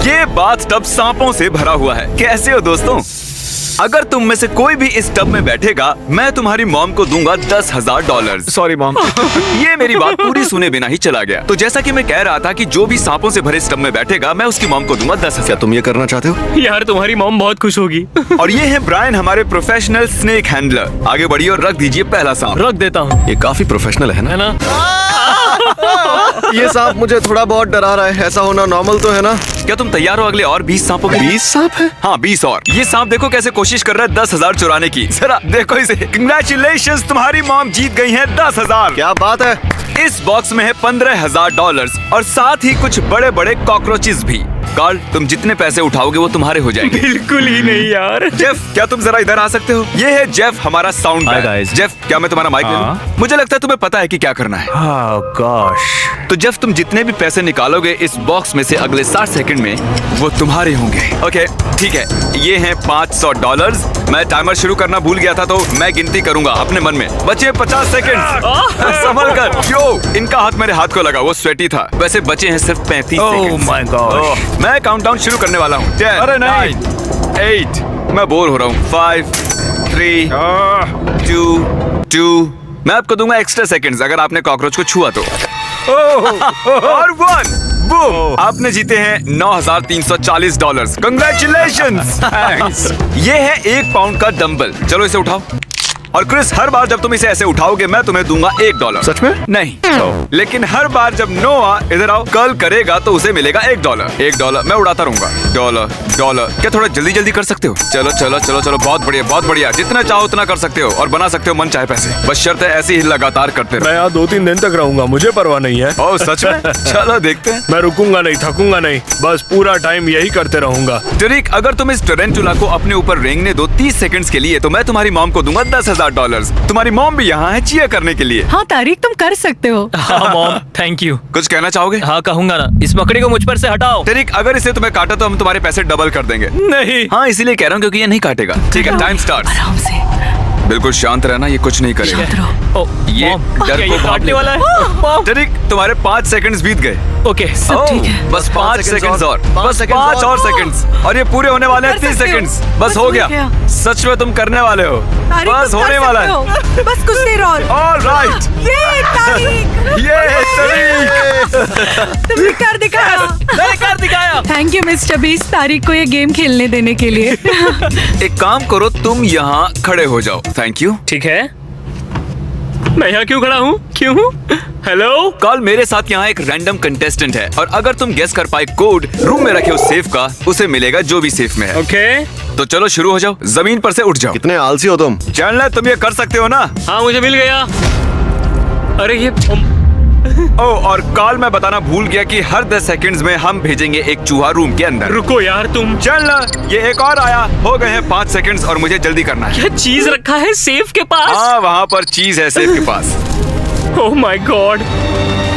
ये बाथटब सांपों से भरा हुआ है। कैसे हो दोस्तों? अगर तुम में से कोई भी इस टब में बैठेगा, मैं तुम्हारी मॉम को दूंगा $10,000। Sorry mom. ये मेरी बात पूरी सुने बिना ही चला गया। तो जैसा कि मैं कह रहा था कि जो भी सांपों से भरे इस टब में बैठेगा, मैं उसकी मॉम को दूंगा 10,000। क्या तुम ये करना चाहते हो? यार तुम्हारी मॉम बहुत खुश होगी। और ये है ब्रायन, हमारे प्रोफेशनल स्नेक हैंडलर। आगे बढ़िए और रख दीजिए पहला सांप। रख देता हूँ, ये काफी प्रोफेशनल है है ना? ना? ये सांप मुझे थोड़ा बहुत डरा रहा है। ऐसा होना नॉर्मल तो है ना? क्या तुम तैयार हो अगले और 20 सांपों के लिए? 20 सांप है? हाँ 20 और। ये सांप देखो कैसे कोशिश कर रहा है 10,000 चुराने की। जरा देखो इसे। कंग्रेचुलेशंस, तुम्हारी मॉम जीत गई है 10,000। क्या बात है। इस बॉक्स में है $15,000 और साथ ही कुछ बड़े बड़े कॉकरोचेस भी। कार्ल, तुम जितने पैसे उठाओगे वो तुम्हारे हो जाएंगे। बिल्कुल ही नहीं यार। जेफ, क्या तुम जरा इधर आ सकते हो? ये है जेफ, हमारा sound Hi, man. guys. Jeff, क्या मैं तुम्हारा माइक ले लूं? मुझे लगता है तुम्हें पता है कि क्या करना है। गॉश। तो जेफ, तुम जितने भी पैसे निकालोगे इस बॉक्स में से अगले 60 सेकंड में, वो तुम्हारे होंगे। ओके, ठीक है। ये हैं $500। मैं टाइमर शुरू करना भूल गया था, तो मैं गिनती करूंगा अपने मन में। बचे 50 सेकंड। संभल कर। यो, इनका हाथ मेरे हाथ को लगा, वो स्वेटी था। वैसे बचे हैं सिर्फ 35 सेकंड। My God. मैं काउंटडाउन शुरू करने वाला हूँ। 10, अरे नहीं। 9, 8, मैं बोर हो रहा हूँ। 5, 3, 2, मैं आपको दूंगा एक्स्ट्रा सेकंड्स अगर आपने कॉकरोच को छुआ तो। और 1, बूम, आपने जीते हैं $9,340। कंग्रेचुलेशंस। ये है 1 पाउंड का डंबल। चलो इसे उठाओ। और क्रिस, हर बार जब तुम इसे ऐसे उठाओगे मैं तुम्हें दूंगा $1। सच में? नहीं, लेकिन हर बार जब नोआ इधर आओ कर्ल करेगा तो उसे मिलेगा $1। $1 मैं उड़ाता रहूंगा। डॉलर। क्या थोड़ा जल्दी जल्दी कर सकते हो? चलो चलो चलो चलो, बहुत बढ़िया बहुत बढ़िया। जितना चाहो उतना कर सकते हो और बना सकते हो मन चाहे पैसे। बस शर्त है ऐसे ही लगातार करते रहो। मैं यहाँ 2-3 दिन तक रहूंगा, मुझे परवाह नहीं है। ओह सच में? चलो देखते हैं। मैं रुकूंगा नहीं, थकूंगा नहीं, बस पूरा टाइम यही करते रहूंगा। टरिक, अगर तुम इस टरेंटुला को अपने ऊपर रेंगने दो 30 सेकंड्स के लिए, तो मैं तुम्हारी मॉम को दूंगा $10,000। तुम्हारी मॉम भी यहाँ है चीयर करने के लिए। हाँ तारिक, तुम कर सकते हो। हाँ मॉम, थैंक यू। कुछ कहना चाहोगे? हाँ कहूंगा ना, इस मकड़ी को मुझ पर से हटाओ। टरिक, अगर इसे तुम्हें काटा तो हम तुम्हारे पैसे डबल कर देंगे। नहीं। हाँ इसीलिए कह रहा हूँ क्योंकि ये नहीं काटेगा। ठीक है, टाइम स्टार्ट। आराम से। बिल्कुल शांत रहना, ये कुछ नहीं करेगा। शांत रहो। ये डर को काटने वाला है। मॉम। टरिक, तुम्हारे 5 सेकंड्स बीत गए। ओके। सब ठीक है। बस 5 सेकंड्स और। पाँच बस seconds 5 और सेकंड्स और ये पूरे होने वाले हैं। कर 30 सकते हो। सेकंड्स। बस हो गया। सच में तुम करने वाले हो। तारिक, बस तुम कर होने वाला सकते है। हो। बस कुछ देर और। ऑलराइट। ये तारिक, ये टरिक। तुमने कर दिखाया। मैंने कर दिखाया। थैंक यू मिस्टर बीस, तारिक को ये गेम खेलने देने के लिए। एक काम करो, तुम यहाँ खड़े हो जाओ। Thank you. ठीक है, मैं यहाँ क्यों खड़ा हूँ? क्यों? हेलो। कल मेरे साथ यहाँ एक रैंडम कंटेस्टेंट है और अगर तुम गेस कर पाए कोड रूम में रखे उस सेफ का, उसे मिलेगा जो भी सेफ में है। ओके। तो चलो शुरू हो जाओ, जमीन पर से उठ जाओ। कितने आलसी हो तुम। चैंडलर, तुम ये कर सकते हो ना? हाँ मुझे मिल गया। अरे ये ओह, और कल मैं बताना भूल गया कि हर 10 सेकंड्स में हम भेजेंगे एक चूहा रूम के अंदर। रुको यार तुम। चैंडलर, ये एक और आया। हो गए हैं 5 सेकंड्स और मुझे जल्दी करना है। क्या चीज रखा है सेफ के पास? हाँ, वहाँ पर चीज है सेफ के पास। Oh my God.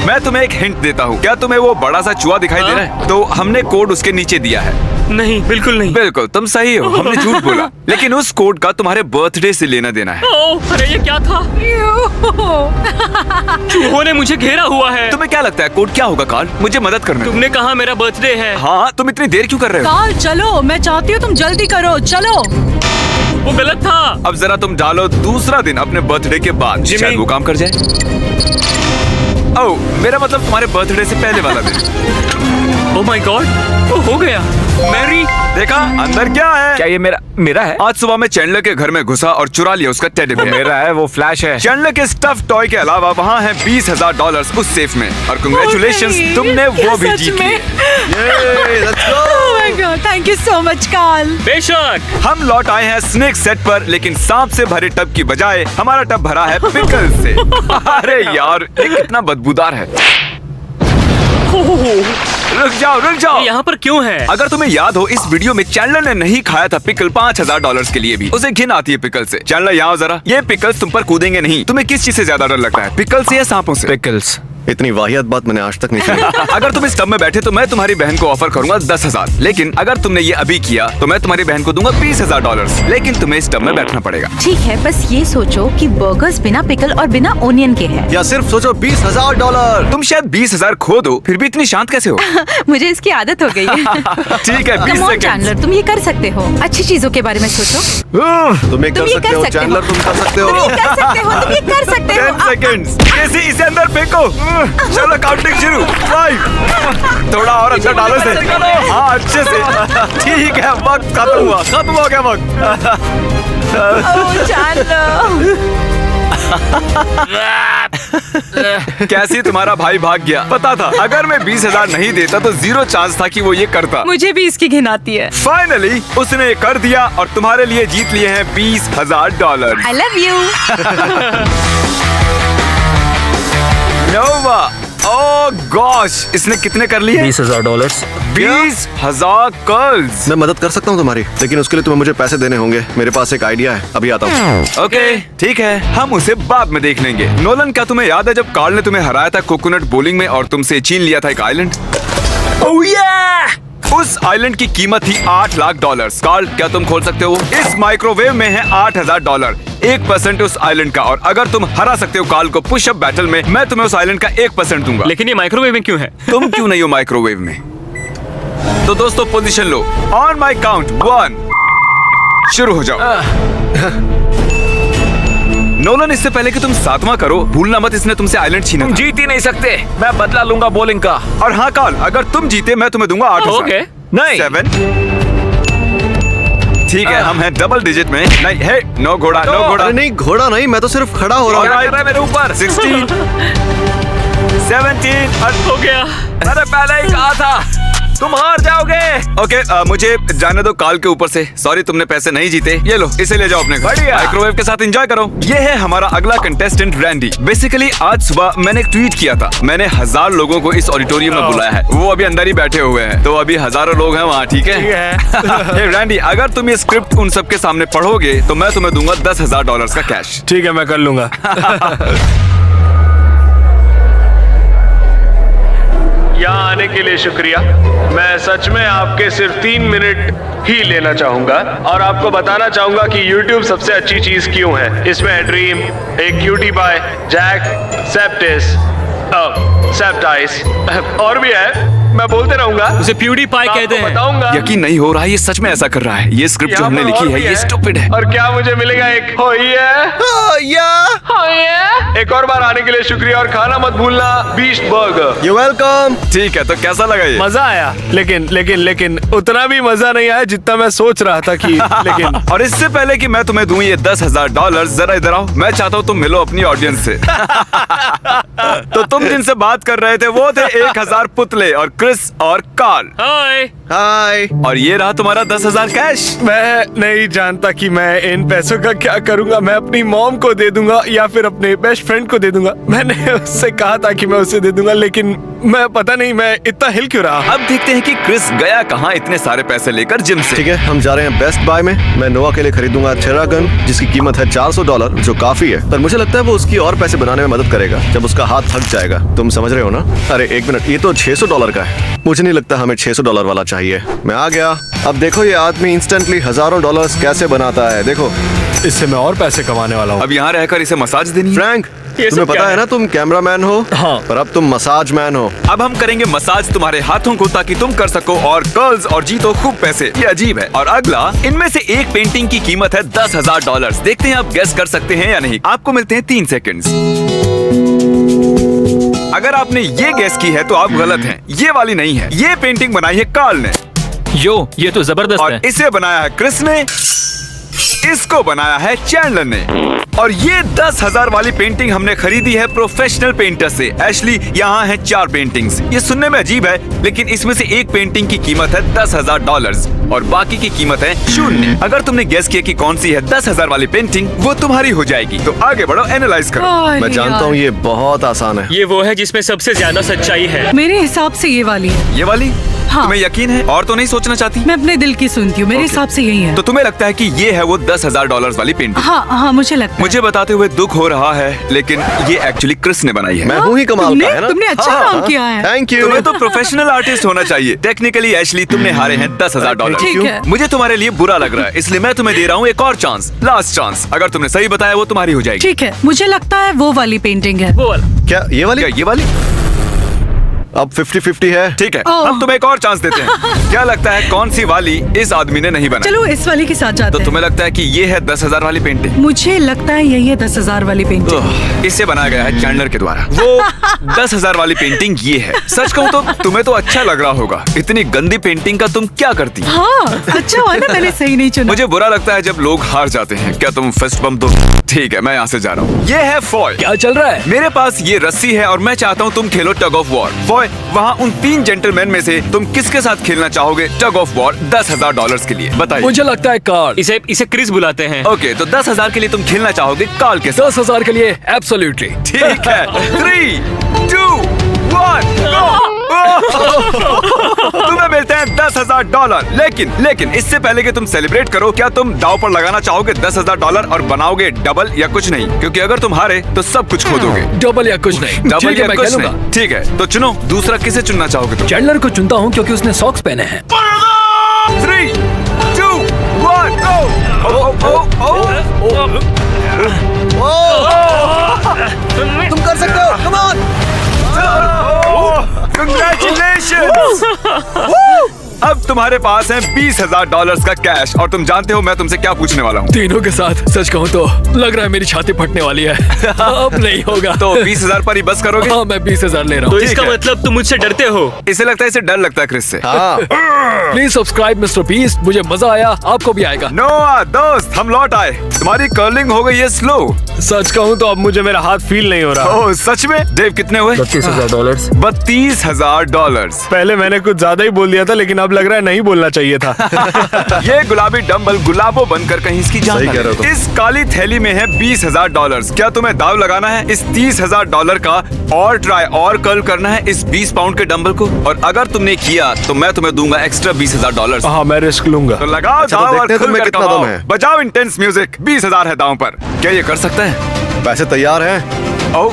मैं तुम्हें एक हिंट देता हूँ। क्या तुम्हें वो बड़ा सा चूहा दिखाई दे रहा है? तो हमने कोड उसके नीचे दिया है। नहीं, बिल्कुल नहीं। बिल्कुल, तुम सही हो, हमने झूठ बोला। लेकिन उस कोड का तुम्हारे बर्थडे से लेना देना है। ओह, अरे ये क्या था? चूहों ने मुझे घेरा हुआ है। तुम्हें क्या लगता है कोड क्या होगा कार्ल? मुझे मदद करना। तुमने कहा मेरा बर्थडे है। हाँ, तुम इतनी देर क्यों कर रहे हो? काल चलो, मैं चाहती हूँ तुम जल्दी करो। चलो। वो गलत था। अब जरा तुम डालो दूसरा दिन अपने बर्थडे के बाद, जिमी। शायद वो काम कर जाए। ओह, मेरा मतलब तुम्हारे बर्थडे से पहले वाला दिन। ओह माय गॉड, वो हो गया। मैरी, देखा अंदर क्या है? क्या ये मेरा है? आज सुबह मैं चैंडलर के घर में घुसा और चुरा लिया उसका टेडी बेयर। मेरा है, वो फ्लैश है। चैंडलर के स्टफ टॉय के अलावा वहाँ है $20,000 उस सेफ में। और कंग्रेचुलेशंस, नहीं, तुमने क्या वो भी सच जीत में? लिए। Oh my God, thank you so much, काल। बेशक। हम लौट आए हैं स्नेक सेट पर, लेकिन सांप से भरे टब की बजाय हमारा टब भरा है पिकल से। अरे यार, ये कितना बदबूदार है। रुक जाओ। ये यहाँ पर क्यों है? अगर तुम्हें याद हो, इस वीडियो में चैंडलर ने नहीं खाया था पिकल $5,000 के लिए भी। उसे घिन आती है पिकल से। चैंडलर यहाँ जरा, ये पिकल्स तुम पर कूदेंगे नहीं। तुम्हें किस चीज से ज्यादा डर लगता है, पिकल से या सांपों से? पिकल्स। इतनी वाहियात बात मैंने आज तक नहीं सुनी। अगर तुम इस टब में बैठे तो मैं तुम्हारी बहन को ऑफर करूंगा 10,000, लेकिन अगर तुमने ये अभी किया तो मैं तुम्हारी बहन को दूंगा $20,000, लेकिन तुम्हें इस टब में बैठना पड़ेगा। ठीक है, बस ये सोचो कि बर्गर्स बिना पिकल और बिना ओनियन के हैं। या सिर्फ सोचो $20,000। तुम शायद 20,000 खो दो, फिर भी इतनी शांत कैसे हो? मुझे इसकी आदत हो गई है। ठीक है, 20 Come on, सेकंड। चैंडलर, तुम ये कर सकते हो। अच्छी चीजों के बारे में सोचो। तुम ये कर सकते हो चैंडलर, तुम कर सकते हो। तुम ये कर सकते हो, तुम ये कर सकते हो। 10 सेकंड्स। इसे अंदर फेंको। चलो काउंटिंग शुरू। 5। थोड़ा और अच्छा डालो से। हाँ, अच्छे से। ठीक है, वक्त खत्म हो गया वक्त। ओह, चैंडलर। कैसी तुम्हारा भाई भाग गया? पता था अगर मैं 20,000 नहीं देता तो 0 चांस था कि वो ये करता। मुझे भी इसकी घिन आती है। फाइनली उसने ये कर दिया और तुम्हारे लिए जीत लिए हैं $20,000। I love you। Nova, oh gosh, इसने कितने कर लिए? $20,000। 20,000 कर्ल्स। मैं मदद कर सकता हूँ तुम्हारी, लेकिन उसके लिए तुम्हें मुझे पैसे देने होंगे। मेरे पास एक आइडिया है, अभी आता हूँ। ओके, ठीक है, हम उसे बाद में देख लेंगे। नोलन, क्या तुम्हें याद है जब कार्ल ने तुम्हें हराया था कोकोनट बोलिंग में और तुमसे छीन लिया था एक आइलैंड? ओह yeah! उस आइलैंड की कीमत थी $8 लाख। कार्ल, क्या तुम खोल सकते हो? इस माइक्रोवेव में है $8,000, 1% उस आइलैंड का, और अगर तुम हरा सकते हो कार्ल को पुशअप बैटल में, मैं तुम्हें उस आइलैंड का 1% दूंगा। लेकिन ये माइक्रोवेव में क्यों है? तुम क्यों नहीं हो माइक्रोवेव में? तो दोस्तों position low. On my count 1, शुरू हो जाओ। नोलन, इससे पहले कि तुम 7वां करो, भूलना मत इसने तुमसे आइलैंड छीना तुम था। जीत ही नहीं सकते। मैं बदला लूंगा बॉलिंग का। और हाँ कार्ल, अगर तुम जीते मैं तुम्हें दूंगा 8,000। ओके। नहीं। 7। ठीक है, हम हैं डबल डिजिट में। नहीं है, नो घोड़ा, नो घोड़ा। अरे नहीं, घोड़ा नहीं, मैं तो सिर्फ खड़ा हो रहा क्या हूँ। कर रहा है मेरे ऊपर? 16, 17। हो गया। मैंने पहले ही कहा था तुम हार जाओगे। ओके, मुझे जाने दो कार्ल के ऊपर से। सॉरी, तुमने पैसे नहीं जीते। ये लो, इसे ले जाओ अपने घर। बढ़िया। माइक्रोवेव के साथ एंजॉय करो। ये है हमारा अगला कंटेस्टेंट रैंडी। बेसिकली आज सुबह मैंने एक ट्वीट किया था। मैंने 1000 लोगों को इस ऑडिटोरियम में बुलाया है। वो अभी अंदर ही बैठे हुए हैं, तो अभी हजारों लोग हैं वहाँ। ठीक है। हे रैंडी, अगर तुम ये स्क्रिप्ट उन सबके सामने पढ़ोगे तो मैं तुम्हें दूंगा $10,000 का कैश। ठीक है, मैं कर लूंगा। यहाँ आने के लिए शुक्रिया। मैं सच में आपके सिर्फ 3 मिनट ही लेना चाहूंगा और आपको बताना चाहूंगा कि YouTube सबसे अच्छी चीज क्यों है। इसमें ड्रीम, एक क्यूटी पाई, जैक, सेप्टिस, सेप्टाइस और भी है। मैं बोलते रहूंगा। उसे प्यूडी पाई कहते हैं। बताऊंगा। यकीन नहीं हो रहा है, ये सच में ऐसा कर रहा है। ये स्क्रिप्ट जो यहाँ हमने पर लिखी और है भी ये स्टूपिड है। और क्या मुझे मिलेगा? एक हो एक और बार आने के लिए शुक्रिया और खाना मत भूलना, बीस्ट बर्गर। You welcome. ठीक है, तो कैसा लगा ये? मजा आया, लेकिन उतना भी मजा नहीं आया जितना मैं सोच रहा था कि लेकिन और इससे पहले कि मैं तुम्हें दूं ये $10,000, जरा इधर आओ। मैं चाहता हूँ तुम मिलो अपनी ऑडियंस से। तो तुम जिनसे बात कर रहे थे वो थे 1000 पुतले और क्रिस और कार्ल। हाय। हाय। और ये रहा तुम्हारा 10,000 कैश। मैं नहीं जानता कि मैं इन पैसों का क्या करूंगा। मैं अपनी मॉम को दे दूंगा या फिर अपने बेस्ट फ्रेंड को दे दूंगा। मैंने उससे कहा था कि मैं उसे दे दूंगा, लेकिन मैं पता नहीं मैं इतना हिल क्यों रहा। अब देखते हैं कि क्रिस गया कहाँ इतने सारे पैसे लेकर जिम से। ठीक है, हम जा रहे हैं बेस्ट बाय में। मैं नोआ के लिए खरीदूंगा थेरा गन, जिसकी कीमत है $400, जो काफी है, पर मुझे लगता है वो उसकी और पैसे बनाने में मदद करेगा जब उसका हाथ थक जाएगा। तुम समझ रहे हो ना? अरे एक मिनट, ये तो $600 का है। मुझे नहीं लगता हमें $600 वाला चाहिए। मैं आ गया। अब देखो ये आदमी इंस्टेंटली हजारों डॉलर्स कैसे बनाता है। देखो, इससे मैं और पैसे कमाने वाला हूँ। अब यहाँ रहकर इसे मसाज देनी है। फ्रैंक, ये तुम्हें सब पता क्या है है? ना तुम कैमरामैन हो, हाँ। पर अब तुम मसाज मैन हो। अब हम करेंगे मसाज तुम्हारे हाथों को ताकि तुम कर सको और गर्ल्स और जीतो खूब पैसे। ये अजीब है। और अगला, इनमें से एक पेंटिंग की कीमत है $10,000। देखते हैं आप गेस कर सकते हैं या नहीं। आपको मिलते हैं 3 सेकंड्स। अगर आपने ये गेस की है तो आप गलत हैं। ये वाली नहीं है। ये पेंटिंग बनाई है कार्ल ने ये तो जबरदस्त और है। इसे बनाया है क्रिस ने, इसको बनाया है चैंडलर ने। और ये 10,000 वाली पेंटिंग हमने खरीदी है प्रोफेशनल पेंटर से। एशली, यहाँ है 4 पेंटिंग्स। ये सुनने में अजीब है, लेकिन इसमें से एक पेंटिंग की कीमत है $10,000 और बाकी की कीमत है 0। अगर तुमने गेस किया कि कौन सी है 10,000 वाली पेंटिंग, वो तुम्हारी हो जाएगी। तो आगे बढ़ो, एनालाइज करो। अरे मैं जानता यार, हूँ ये बहुत आसान है। ये वो है जिसमें सबसे ज्यादा सच्चाई है। मेरे हिसाब से ये वाली है। ये वाली? हाँ। तुम्हें यकीन है और तो नहीं सोचना चाहती? मैं अपने दिल की सुनती हूँ, मेरे Okay. हिसाब से यही है। तो तुम्हें लगता है कि ये है वो $10,000 वाली पेंटिंग? हाँ हाँ, मुझे लगता है। मुझे बताते हुए दुख हो रहा है, लेकिन ये एक्चुअली क्रिस ने बनाई है। मैं हूँ ही कमाल का, है ना? तुमने अच्छा काम किया है। Thank you. तुम्हें तो प्रोफेशनल आर्टिस्ट होना चाहिए। टेक्निकली एशली तुमने हारे हैं $10,000। ठीक है। मुझे तुम्हारे लिए बुरा लग रहा है, इसलिए मैं तुम्हें दे रहा हूँ एक और चांस, लास्ट चांस। अगर तुमने सही बताया वो तुम्हारी हो जाएगी। ठीक है, मुझे लगता है वो वाली पेंटिंग है। वो वाला। क्या ये वाली? क्या ये वाली? अब 50-50 है। ठीक है, ओह। हम तुम्हें एक और चांस देते हैं। क्या लगता है कौन सी वाली इस आदमी ने नहीं बनाई? चलो इस वाली के साथ जाते तो हैं। तुम्हें लगता है कि ये है 10,000 वाली पेंटिंग? मुझे लगता है यही है 10,000 वाली पेंटिंग। इसे बनाया गया है चैंडलर के द्वारा। वो 10,000 वाली पेंटिंग ये है। सच कहूँ तो तुम्हें तो अच्छा लग रहा होगा। इतनी गंदी पेंटिंग का तुम क्या करती? हाँ, अच्छा हुआ ना मैंने सही नहीं चुना। मुझे बुरा लगता है जब लोग हार जाते हैं। क्या तुम फिस्ट बम दो? ठीक है, मैं यहाँ से जा रहा हूँ। ये है फॉय। क्या चल रहा है? मेरे पास ये रस्सी है और मैं चाहता हूँ तुम खेलो टग ऑफ वॉर। फॉय, वहाँ उन 3 जेंटलमैन में से तुम किसके साथ खेलना चाहोगे टग ऑफ वॉर $10,000 के लिए? बताइए। मुझे लगता है कार्ल। इसे क्रिस बुलाते हैं। ओके, तो 10,000 के लिए तुम खेलना चाहोगे कार्ल के साथ? 10,000 के लिए एब्सोल्युटली। ठीक है। 3, 2, 1, तुम्हें मिलते हैं $10,000। लेकिन इससे पहले कि तुम सेलिब्रेट करो, क्या तुम दाव पर लगाना चाहोगे $10,000 और बनाओगे डबल या कुछ नहीं? क्योंकि अगर तुम हारे तो सब कुछ खो दोगे। डबल या कुछ नहीं। डबल ठीक है, या मैं कुछ खेलूंगा। नहीं। ठीक है, तो चुनो दूसरा। किसे चुनना चाहोगे तुम? चैंडलर को चुनता हूँ क्योंकि उसने सॉक्स पहने हैं। 3, 2, 1, तुम कर सकते हो, कम ऑन। Congratulations! अब तुम्हारे पास है $20,000 का कैश और तुम जानते हो मैं तुमसे क्या पूछने वाला हूँ। तीनों के साथ सच कहूँ तो लग रहा है मेरी छाती फटने वाली है। अब नहीं होगा। तो 20,000 पर ही बस करोगे? हाँ, मैं 20,000 ले रहा हूँ। तो इसका मतलब तुम मुझसे डरते हो? इसे लगता है इसे डर लगता है क्रिस से। हाँ, प्लीज सब्सक्राइब मिस्टर बीस्ट। मुझे मजा आया, आपको भी आएगा। नोआ दोस्त, हम लौट आए। तुम्हारी कर्लिंग हो गई है स्लो। सच कहूँ तो अब मुझे मेरा हाथ फील नहीं हो रहा। ओह सच में? देव कितने हुए? $32,000। $32,000। पहले मैंने कुछ ज्यादा ही बोल दिया था, लेकिन अब लग रहा है नहीं बोलना चाहिए था। ये गुलाबी डंबल गुलाबो बनकर कहीं इसकी जान सही न कह रहे हो ले। तुम। इस काली थैली में है $20,000। क्या तुम्हें दाव लगाना है इस $30,000 का और ट्राई और कर्ल करना है इस 20 पाउंड के डंबल को? और अगर तुमने किया तो मैं तुम्हें दूंगा एक्स्ट्रा $20,000। हाँ, मैं रिस्क लूंगा। तो लगाओ अच्छा, तो दाव और देखते हैं तुम्हें खुलकर कितना कमाओ। दम है। बजाओ इंटेंस म्यूजिक। 20,000 है दांव पर। क्या ये कर सकता है? पैसे तैयार हैं। ओ,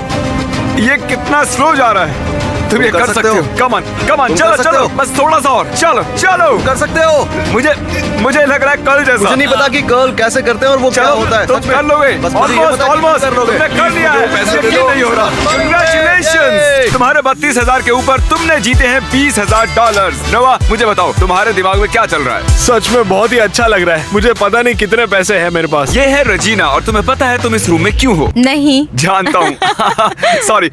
ये कितना स्लो जा रहा है। तुम ये कर सकते हो। कम ऑन तुम चलो कर सकते चलो, हो। बस थोड़ा सा और। चलो कर सकते हो। मुझे लग रहा है कल जैसा। मुझे नहीं पता कि कर्ल कैसे करते हैं और वो क्या चलो, होता है। तुम सच में। कर लोगे। बस मुझे ये पता है कि ऑलमोस्ट कर लोगे। तुमने कर लिया है। पैसे यकीन दे दो। नहीं हो रहा। Congratulations! तुम्हारे 32,000 के ऊपर तुमने जीते हैं $20,000। नोआ, मुझे बताओ तुम्हारे दिमाग में क्या चल रहा है? सच में बहुत ही अच्छा लग रहा है। मुझे पता नहीं कितने पैसे हैं मेरे पास। ये है रजीना और तुम्हें पता है तुम इस रूम में क्यों हो? नहीं। जानता हूँ।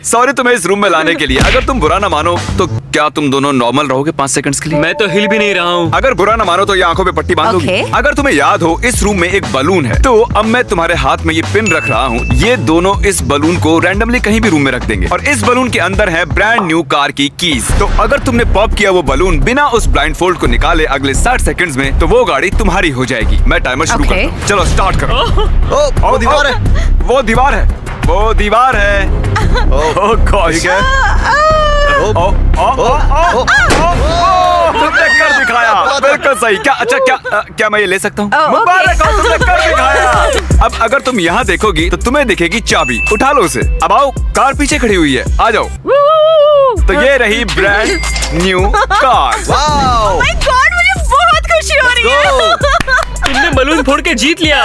सॉरी तुम्हें इस रूम में लाने के लिए। अगर तुम बुरा ना मानो तो क्या तुम दोनों नॉर्मल रहोगे 5 सेकंड्स के लिए? मैं तो हिल भी नहीं रहा हूँ। अगर बुरा ना मानो तो ये आंखों पे पट्टी बांध दोगी। Okay. अगर तुम्हें याद हो इस रूम में एक बलून है, तो अब मैं तुम्हारे हाथ में ये पिन रख रहा हूँ। ये दोनों इस बलून को रैंडमली कहीं भी रूम में रख देंगे और इस बलून के अंदर है ब्रांड न्यू कार की कीज। तो अगर तुमने पॉप किया वो बलून बिना उस ब्लाइंड फोल्ड को निकाले अगले 60 सेकंड्स में, तो वो गाड़ी तुम्हारी हो जाएगी। मैं टाइमर शुरू Okay. करता हूँ। चलो स्टार्ट करो। ओ, वो दीवार है। वो दीवार है। वो दीवार है। ओह गॉश। ठीक है। तुमने कर दिखाया। बिल्कुल सही। क्या मैं ये ले सकता हूँ? Oh, okay. मुबारक हो, तुमने कर दिखाया। अब अगर तुम यहाँ देखोगी तो तुम्हें दिखेगी चाबी। उठा लो उसे। अब आओ, कार पीछे खड़ी हुई है। आ जाओ। तो ये रही brand new car. Wow, my God, मुझे बहुत खुशी हो रही है। go। तुमने बलून फोड़ के जीत लिया।